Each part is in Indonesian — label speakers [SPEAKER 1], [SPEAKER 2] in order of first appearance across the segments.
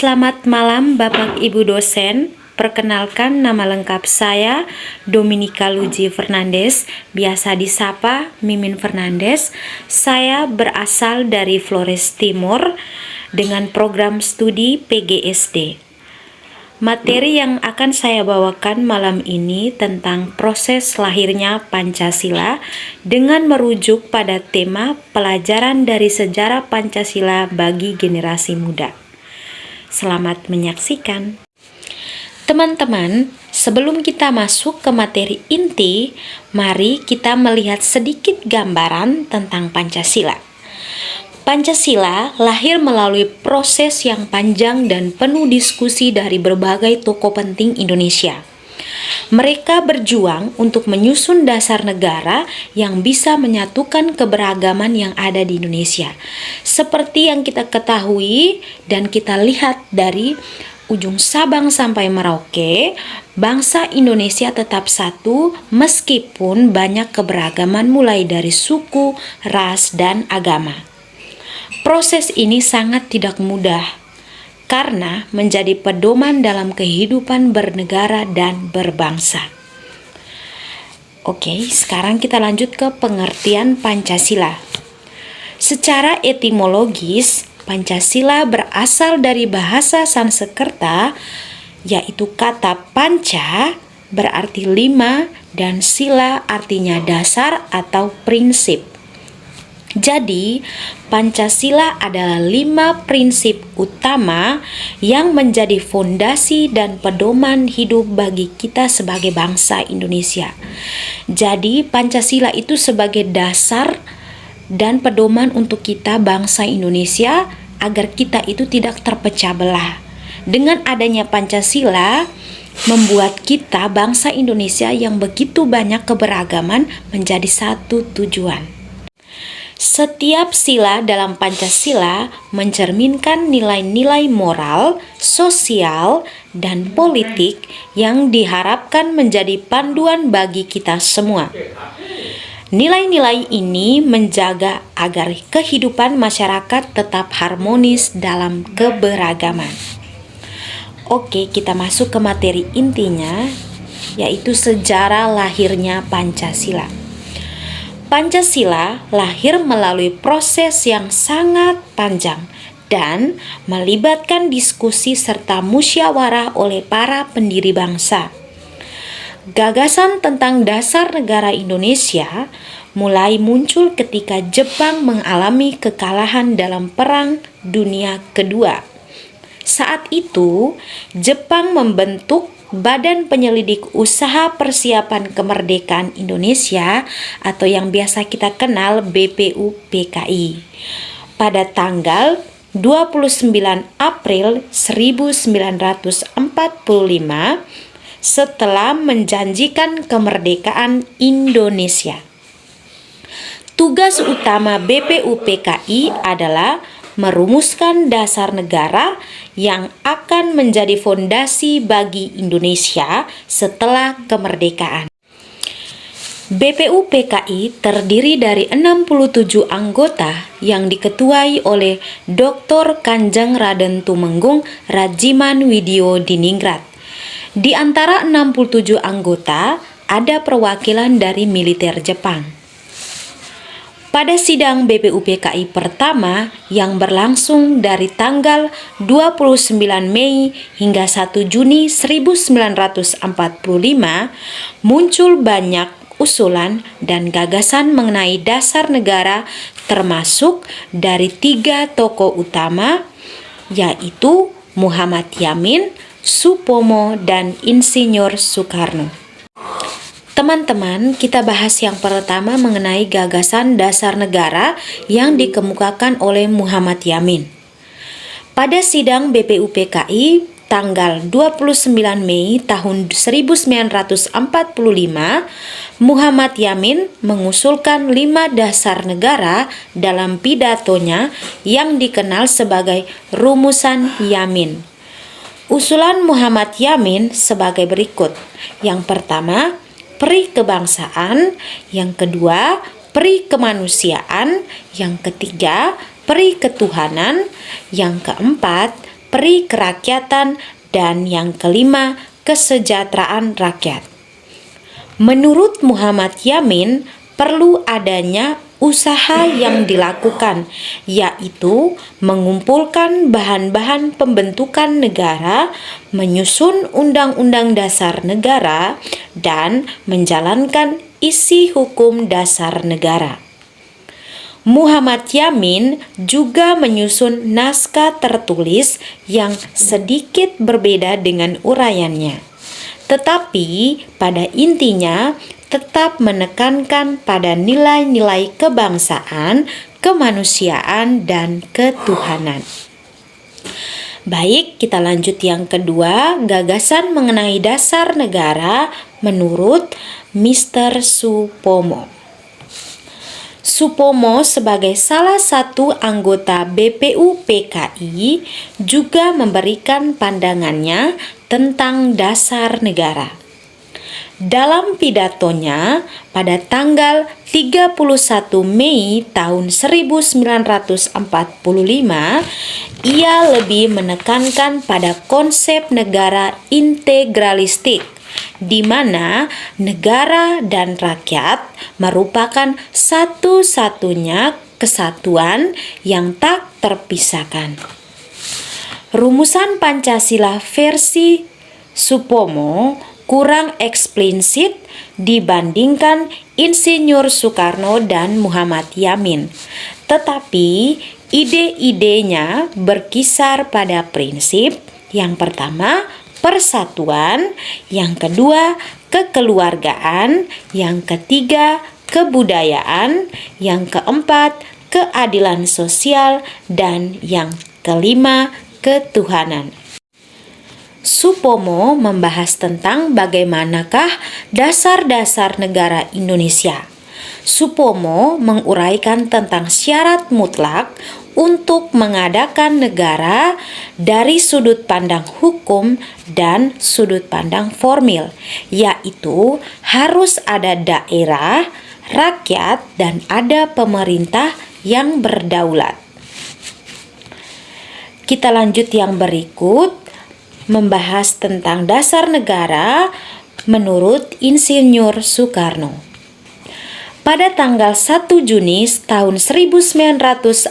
[SPEAKER 1] Selamat malam Bapak Ibu dosen. Perkenalkan, nama lengkap saya Dominika Luji Fernandes, biasa disapa Mimin Fernandes. Saya berasal dari Flores Timur dengan program studi PGSD. Materi yang akan saya bawakan malam ini tentang proses lahirnya Pancasila dengan merujuk pada tema pelajaran dari sejarah Pancasila bagi generasi muda. Selamat menyaksikan. Teman-teman, sebelum kita masuk ke materi inti, mari kita melihat sedikit gambaran tentang Pancasila. Pancasila lahir melalui proses yang panjang dan penuh diskusi dari berbagai tokoh penting Indonesia. Mereka berjuang untuk menyusun dasar negara yang bisa menyatukan keberagaman yang ada di Indonesia. Seperti yang kita ketahui dan kita lihat dari ujung Sabang sampai Merauke, bangsa Indonesia tetap satu meskipun banyak keberagaman mulai dari suku, ras, dan agama. Proses ini sangat tidak mudah karena menjadi pedoman dalam kehidupan bernegara dan berbangsa. Oke, sekarang kita lanjut ke pengertian Pancasila. Secara etimologis, Pancasila berasal dari bahasa Sanskerta, yaitu kata panca berarti 5 dan sila artinya dasar atau prinsip. Jadi, Pancasila adalah 5 prinsip utama yang menjadi fondasi dan pedoman hidup bagi kita sebagai bangsa Indonesia. Jadi, Pancasila itu sebagai dasar dan pedoman untuk kita bangsa Indonesia agar kita itu tidak terpecah belah. Dengan adanya Pancasila membuat kita bangsa Indonesia yang begitu banyak keberagaman menjadi satu tujuan. Setiap sila dalam Pancasila mencerminkan nilai-nilai moral, sosial, dan politik yang diharapkan menjadi panduan bagi kita semua. Nilai-nilai ini menjaga agar kehidupan masyarakat tetap harmonis dalam keberagaman. Oke, kita masuk ke materi intinya, yaitu sejarah lahirnya Pancasila. Pancasila lahir melalui proses yang sangat panjang dan melibatkan diskusi serta musyawarah oleh para pendiri bangsa. Gagasan tentang dasar negara Indonesia mulai muncul ketika Jepang mengalami kekalahan dalam Perang Dunia Kedua. Saat itu, Jepang membentuk Badan Penyelidik Usaha Persiapan Kemerdekaan Indonesia atau yang biasa kita kenal BPUPKI pada tanggal 29 April 1945 setelah menjanjikan kemerdekaan Indonesia. Tugas utama BPUPKI adalah merumuskan dasar negara yang akan menjadi fondasi bagi Indonesia setelah kemerdekaan. BPUPKI terdiri dari 67 anggota yang diketuai oleh Dr. Kanjeng Raden Tumenggung Rajiman Widyo Diningrat. Di antara 67 anggota ada perwakilan dari militer Jepang. Pada sidang BPUPKI pertama yang berlangsung dari tanggal 29 Mei hingga 1 Juni 1945, muncul banyak usulan dan gagasan mengenai dasar negara termasuk dari 3 tokoh utama, yaitu Muhammad Yamin, Supomo, dan Insinyur Soekarno. Teman-teman, kita bahas yang pertama mengenai gagasan dasar negara yang dikemukakan oleh Muhammad Yamin. Pada sidang BPUPKI tanggal 29 Mei tahun 1945, Muhammad Yamin mengusulkan 5 dasar negara dalam pidatonya yang dikenal sebagai Rumusan Yamin. Usulan Muhammad Yamin sebagai berikut. Yang pertama, peri kebangsaan, yang kedua, peri kemanusiaan, yang ketiga, peri ketuhanan, yang keempat, peri kerakyatan, dan yang kelima, kesejahteraan rakyat. Menurut Muhammad Yamin, perlu adanya usaha yang dilakukan, yaitu mengumpulkan bahan-bahan pembentukan negara, menyusun undang-undang dasar negara, dan menjalankan isi hukum dasar negara. Muhammad Yamin juga menyusun naskah tertulis yang sedikit berbeda dengan uraiannya, tetapi pada intinya tetap menekankan pada nilai-nilai kebangsaan, kemanusiaan, dan ketuhanan. Baik, kita lanjut yang kedua, gagasan mengenai dasar negara menurut Mr. Supomo. Supomo sebagai salah satu anggota BPUPKI juga memberikan pandangannya tentang dasar negara. Dalam pidatonya pada tanggal 31 Mei tahun 1945, ia lebih menekankan pada konsep negara integralistik, di mana negara dan rakyat merupakan satu-satunya kesatuan yang tak terpisahkan. Rumusan Pancasila versi Supomo kurang eksplisit dibandingkan Insinyur Soekarno dan Muhammad Yamin, tetapi ide-idenya berkisar pada prinsip yang pertama, persatuan, yang kedua, kekeluargaan, yang ketiga, kebudayaan, yang keempat, keadilan sosial, dan yang kelima, ketuhanan. Supomo membahas tentang bagaimanakah dasar-dasar negara Indonesia. Supomo menguraikan tentang syarat mutlak untuk mengadakan negara dari sudut pandang hukum dan sudut pandang formil, yaitu harus ada daerah, rakyat, dan ada pemerintah yang berdaulat. Kita lanjut yang berikut, membahas tentang dasar negara menurut Insinyur Soekarno. Pada tanggal 1 Juni tahun 1945,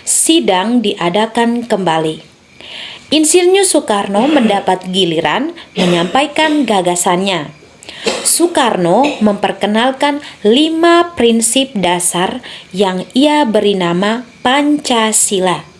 [SPEAKER 1] sidang diadakan kembali. Insinyur Soekarno mendapat giliran menyampaikan gagasannya. Soekarno memperkenalkan 5 prinsip dasar yang ia beri nama Pancasila.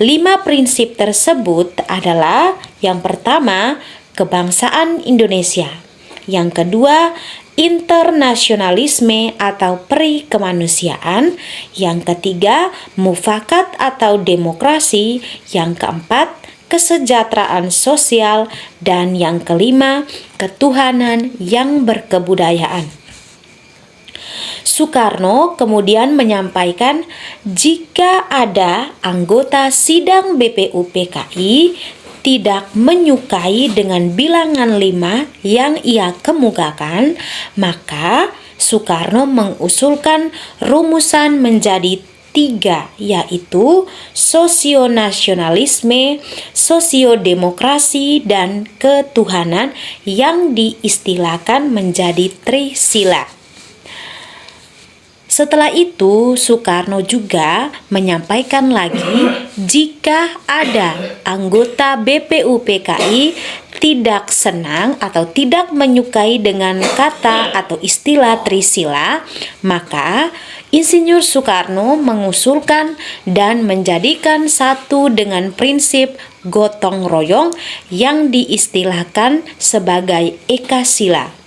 [SPEAKER 1] 5 prinsip tersebut adalah yang pertama, kebangsaan Indonesia. Yang kedua, internasionalisme atau peri kemanusiaan. Yang ketiga, mufakat atau demokrasi. Yang keempat, kesejahteraan sosial. Dan yang kelima, ketuhanan yang berkebudayaan. Soekarno kemudian menyampaikan jika ada anggota sidang BPUPKI tidak menyukai dengan bilangan 5 yang ia kemukakan, maka Soekarno mengusulkan rumusan menjadi 3, yaitu sosionasionalisme, sosiodemokrasi, dan ketuhanan yang diistilahkan menjadi Trisila. Setelah itu, Soekarno juga menyampaikan lagi jika ada anggota BPUPKI tidak senang atau tidak menyukai dengan kata atau istilah Trisila, maka Insinyur Soekarno mengusulkan dan menjadikan satu dengan prinsip gotong royong yang diistilahkan sebagai Ekasila.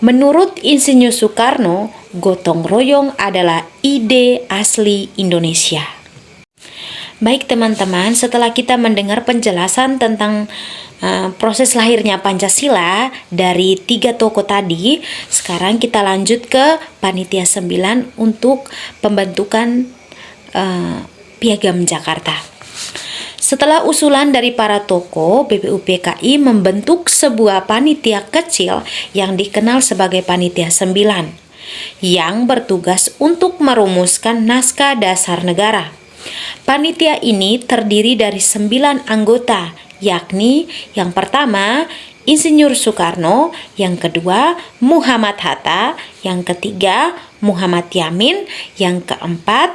[SPEAKER 1] Menurut Insinyur Soekarno, gotong royong adalah ide asli Indonesia. Baik teman-teman, setelah kita mendengar penjelasan tentang proses lahirnya Pancasila dari 3 tokoh tadi, sekarang kita lanjut ke Panitia 9 untuk pembentukan Piagam Jakarta. Setelah usulan dari para tokoh, BPUPKI membentuk sebuah panitia kecil yang dikenal sebagai Panitia 9 yang bertugas untuk merumuskan naskah dasar negara. Panitia ini terdiri dari 9 anggota, yakni yang pertama Insinyur Soekarno, yang kedua Muhammad Hatta, yang ketiga Muhammad Yamin, yang keempat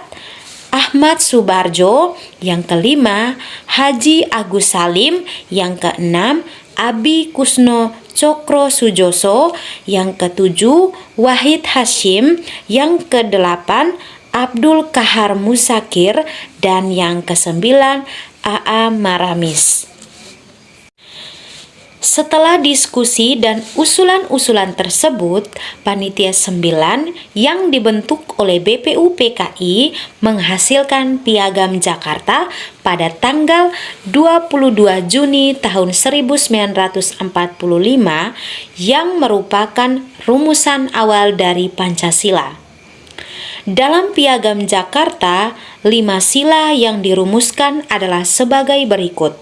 [SPEAKER 1] Ahmad Subarjo, yang kelima Haji Agus Salim, yang keenam Abi Kusno Cokro Sujoso, yang ketujuh Wahid Hashim, yang kedelapan Abdul Kahar Musakir, dan yang kesembilan A.A. Maramis. Setelah diskusi dan usulan-usulan tersebut, Panitia 9 yang dibentuk oleh BPUPKI menghasilkan Piagam Jakarta pada tanggal 22 Juni tahun 1945 yang merupakan rumusan awal dari Pancasila. Dalam Piagam Jakarta, 5 sila yang dirumuskan adalah sebagai berikut.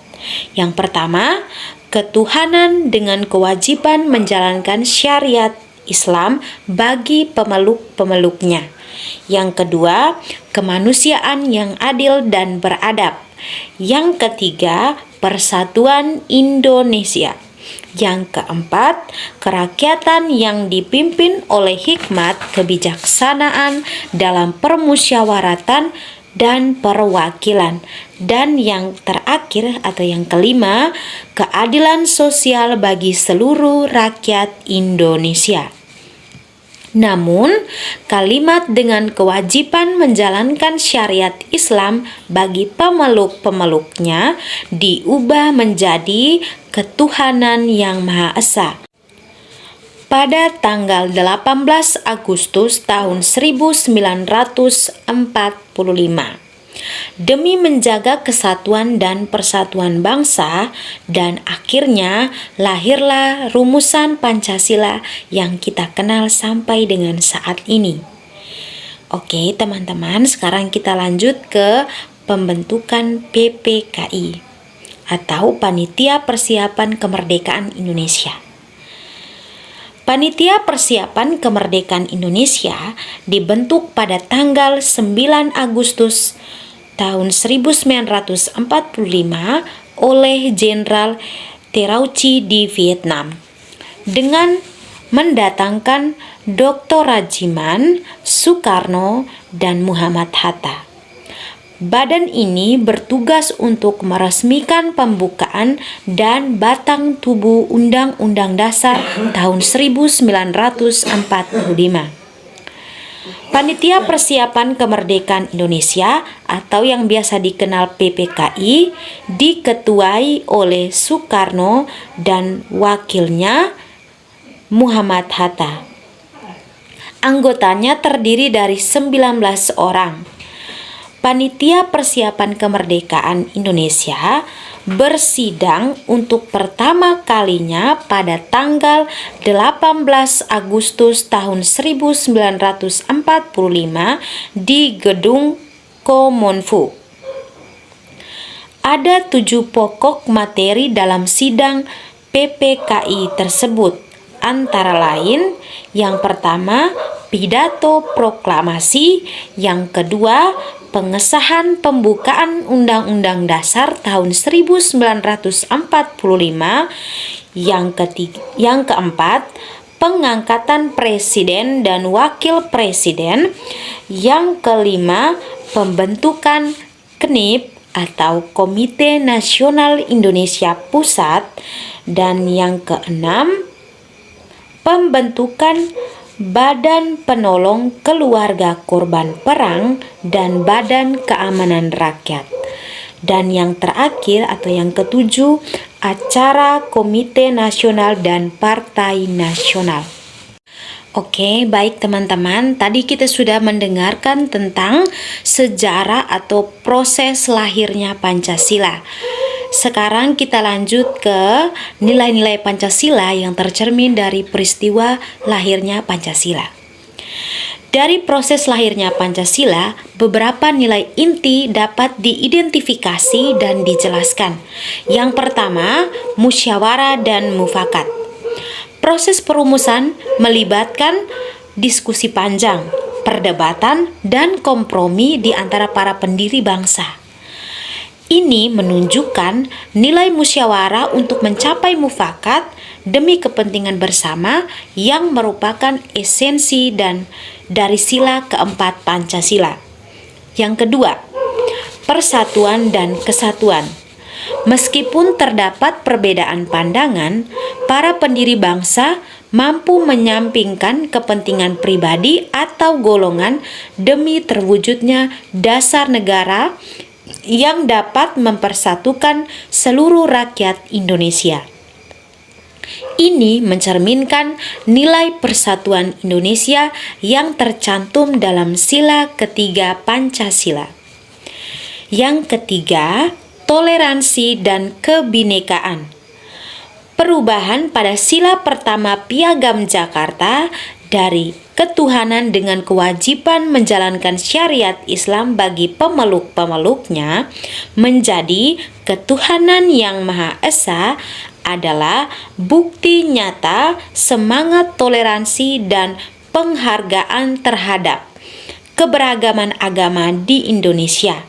[SPEAKER 1] Yang pertama, ketuhanan dengan kewajiban menjalankan syariat Islam bagi pemeluk-pemeluknya. Yang kedua, kemanusiaan yang adil dan beradab. Yang ketiga, persatuan Indonesia. Yang keempat, kerakyatan yang dipimpin oleh hikmat kebijaksanaan dalam permusyawaratan dan perwakilan. Dan yang terakhir atau yang kelima, keadilan sosial bagi seluruh rakyat Indonesia. Namun, kalimat dengan kewajiban menjalankan syariat Islam bagi pemeluk-pemeluknya diubah menjadi ketuhanan yang Maha Esa. Pada tanggal 18 Agustus tahun 1945, demi menjaga kesatuan dan persatuan bangsa, dan akhirnya lahirlah rumusan Pancasila yang kita kenal sampai dengan saat ini. Oke teman-teman, sekarang kita lanjut ke pembentukan PPKI atau Panitia Persiapan Kemerdekaan Indonesia. Panitia Persiapan Kemerdekaan Indonesia dibentuk pada tanggal 9 Agustus tahun 1945 oleh Jenderal Terauchi di Vietnam dengan mendatangkan Dr. Rajiman, Soekarno, dan Muhammad Hatta. Badan ini bertugas untuk meresmikan pembukaan dan batang tubuh Undang-Undang Dasar tahun 1945. Panitia Persiapan Kemerdekaan Indonesia atau yang biasa dikenal PPKI diketuai oleh Soekarno dan wakilnya Muhammad Hatta. Anggotanya terdiri dari 19 orang. Panitia Persiapan Kemerdekaan Indonesia bersidang untuk pertama kalinya pada tanggal 18 Agustus tahun 1945 di Gedung Komonfu. Ada 7 pokok materi dalam sidang PPKI tersebut, antara lain yang pertama pidato proklamasi, yang kedua pengesahan pembukaan Undang-Undang Dasar tahun 1945, yang keempat pengangkatan presiden dan wakil presiden, yang kelima pembentukan KNIP atau Komite Nasional Indonesia Pusat, dan yang keenam pembentukan Badan Penolong Keluarga Korban Perang dan Badan Keamanan Rakyat. Dan yang terakhir atau yang ketujuh, acara Komite Nasional dan Partai Nasional. Oke, baik teman-teman, tadi kita sudah mendengarkan tentang sejarah atau proses lahirnya Pancasila. Sekarang kita lanjut ke nilai-nilai Pancasila yang tercermin dari peristiwa lahirnya Pancasila. Dari proses lahirnya Pancasila, beberapa nilai inti dapat diidentifikasi dan dijelaskan. Yang pertama, musyawarah dan mufakat. Proses perumusan melibatkan diskusi panjang, perdebatan, dan kompromi di antara para pendiri bangsa. Ini menunjukkan nilai musyawarah untuk mencapai mufakat demi kepentingan bersama yang merupakan esensi dan dari sila keempat Pancasila. Yang kedua, persatuan dan kesatuan. Meskipun terdapat perbedaan pandangan, para pendiri bangsa mampu menyampingkan kepentingan pribadi atau golongan demi terwujudnya dasar negara yang dapat mempersatukan seluruh rakyat Indonesia. Ini mencerminkan nilai persatuan Indonesia yang tercantum dalam sila ketiga Pancasila. Yang ketiga, toleransi dan kebinekaan. Perubahan pada sila pertama Piagam Jakarta dari ketuhanan dengan kewajiban menjalankan syariat Islam bagi pemeluk-pemeluknya menjadi ketuhanan yang Maha Esa adalah bukti nyata semangat toleransi dan penghargaan terhadap keberagaman agama di Indonesia.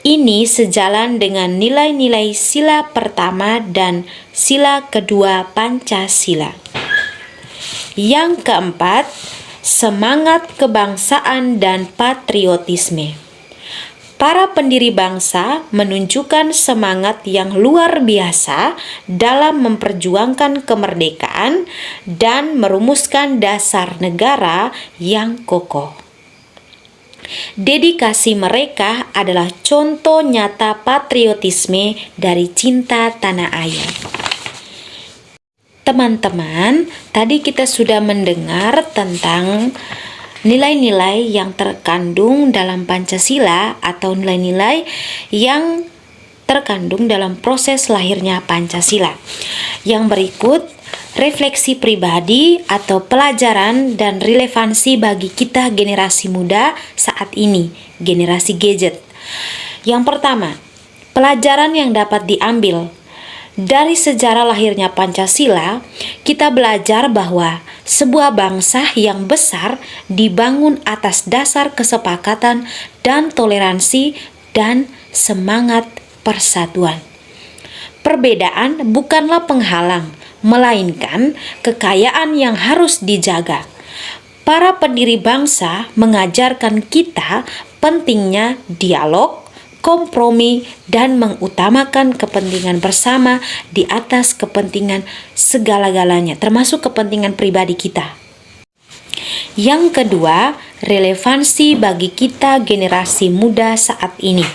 [SPEAKER 1] Ini sejalan dengan nilai-nilai sila pertama dan sila kedua Pancasila. Yang keempat, semangat kebangsaan dan patriotisme. Para pendiri bangsa menunjukkan semangat yang luar biasa dalam memperjuangkan kemerdekaan dan merumuskan dasar negara yang kokoh. Dedikasi mereka adalah contoh nyata patriotisme dari cinta tanah air. Teman-teman, tadi kita sudah mendengar tentang nilai-nilai yang terkandung dalam Pancasila atau nilai-nilai yang terkandung dalam proses lahirnya Pancasila. Yang berikut, refleksi pribadi atau pelajaran dan relevansi bagi kita generasi muda saat ini, generasi gadget. Yang pertama, pelajaran yang dapat diambil dari sejarah lahirnya Pancasila, kita belajar bahwa sebuah bangsa yang besar dibangun atas dasar kesepakatan dan toleransi dan semangat persatuan. Perbedaan bukanlah penghalang, melainkan kekayaan yang harus dijaga. Para pendiri bangsa mengajarkan kita pentingnya dialog, kompromi, dan mengutamakan kepentingan bersama di atas kepentingan segala-galanya, termasuk kepentingan pribadi kita. Yang kedua, relevansi bagi kita generasi muda saat ini.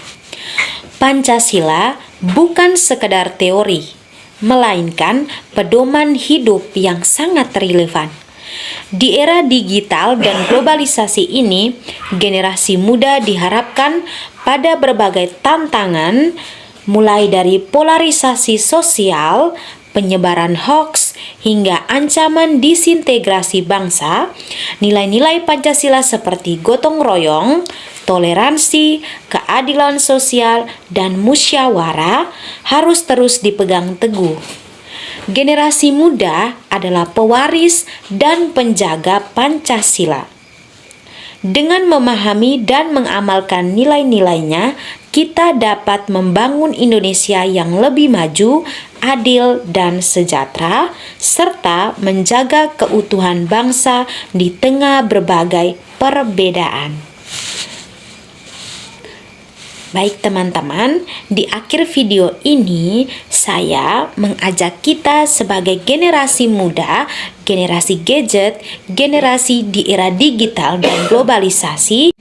[SPEAKER 1] Pancasila bukan sekedar teori, melainkan pedoman hidup yang sangat relevan. Di era digital dan globalisasi ini, generasi muda diharapkan pada berbagai tantangan, mulai dari polarisasi sosial, penyebaran hoaks, hingga ancaman disintegrasi bangsa. Nilai-nilai Pancasila seperti gotong royong, toleransi, keadilan sosial, dan musyawarah harus terus dipegang teguh. Generasi muda adalah pewaris dan penjaga Pancasila. Dengan memahami dan mengamalkan nilai-nilainya, kita dapat membangun Indonesia yang lebih maju, adil, dan sejahtera, serta menjaga keutuhan bangsa di tengah berbagai perbedaan. Baik teman-teman, di akhir video ini saya mengajak kita sebagai generasi muda, generasi gadget, generasi di era digital dan globalisasi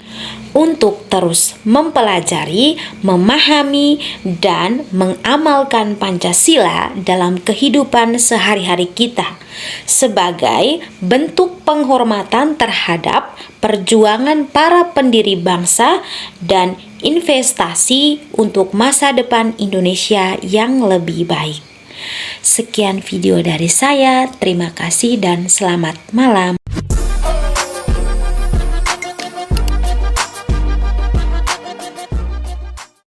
[SPEAKER 1] untuk terus mempelajari, memahami, dan mengamalkan Pancasila dalam kehidupan sehari-hari kita sebagai bentuk penghormatan terhadap perjuangan para pendiri bangsa dan investasi untuk masa depan Indonesia yang lebih baik. Sekian video dari saya, terima kasih dan selamat malam.